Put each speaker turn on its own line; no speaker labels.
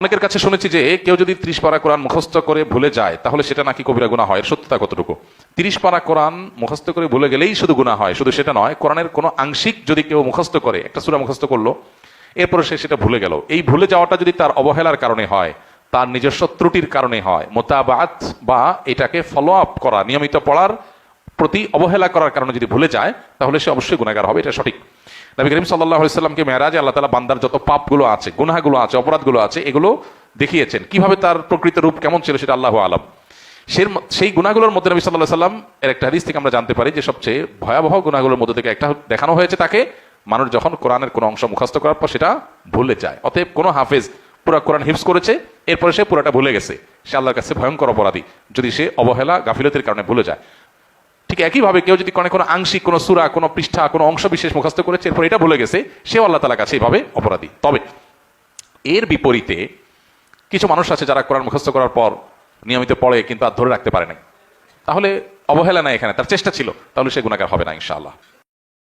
অনেকের কাছে শুনেছি যে কেউ যদি 30 পারা কোরআন মুখস্থ করে ভুলে যায় তাহলে সেটা নাকি কবিরা গুনাহ হয়। এর সত্যতা কতটুকু? 30 পারা কোরআন মুখস্থ করে ভুলে গেলেই শুধু গুনাহ হয়, শুধু সেটা নয়, কোরআনের কোনো আংশিক যদি কেউ মুখস্থ করে, একটা সূরা মুখস্থ করলো, এরপরে সে সেটা ভুলে গেল, এই ভুলে যাওয়াটা যদি তার অবহেলার কারণে হয়, তার নিজস্ব ত্রুটির কারণে হয়, মোতাবাত বা এটাকে ফলো আপ করা, নিয়মিত পড়ার প্রতি অবহেলা করার কারণে যদি ভুলে যায়, তাহলে সে অবশ্যই গুনাহগার হবে, এটা সঠিক। নবী করিম সাল্লাল্লাহু আলাইহি সাল্লামকে মেরাজে আল্লাহ তাআলা বান্দার যত পাপগুলো আছে, গুনাহগুলো আছে, অপরাধগুলো আছে, এগুলো দেখিয়েছেন। কিভাবে তার প্রকৃত রূপ কেমন ছিল সেটা আল্লাহু আলাম। সেই গুনাহগুলোর মধ্যে নবী সাল্লাল্লাহু আলাইহি সাল্লাম এর একটা হাদিস থেকে আমরা জানতে পারি যে সবচেয়ে ভয়াবহ গুনাহগুলোর মধ্যে থেকে একটা দেখানো হয়েছে তাকে মানুষ যখন কোরআনের কোনো অংশ মুখস্থ করার পর সেটা ভুলে যায়। অতএব কোনো হাফেজ পুরো কোরআন হিফজ করেছে, এরপরে সে পুরোটা ভুলে গেছে, সে আল্লাহর কাছে ভয়ঙ্কর অপরাধী যদি সে অবহেলা গাফিলতির কারণে ভুলে যায়। ঠিক একইভাবে কেউ যদি কোনো আংশিক কোনো সূরা, কোনো পৃষ্ঠা, কোনো অংশ বিশেষ মুখস্থ করেছে, এরপর এটা ভুলে গেছে, সেও আল্লাহ তাআলার কাছে এইভাবে অপরাধী। তবে এর বিপরীতে কিছু মানুষ আছে যারা কোরআন মুখস্থ করার পর নিয়মিত পড়ে কিন্তু আর ধরে রাখতে পারে না, তাহলে অবহেলা নাই এখানে, তার চেষ্টা ছিল, তাহলে সে গুনাহগার হবে না ইনশাআল্লাহ।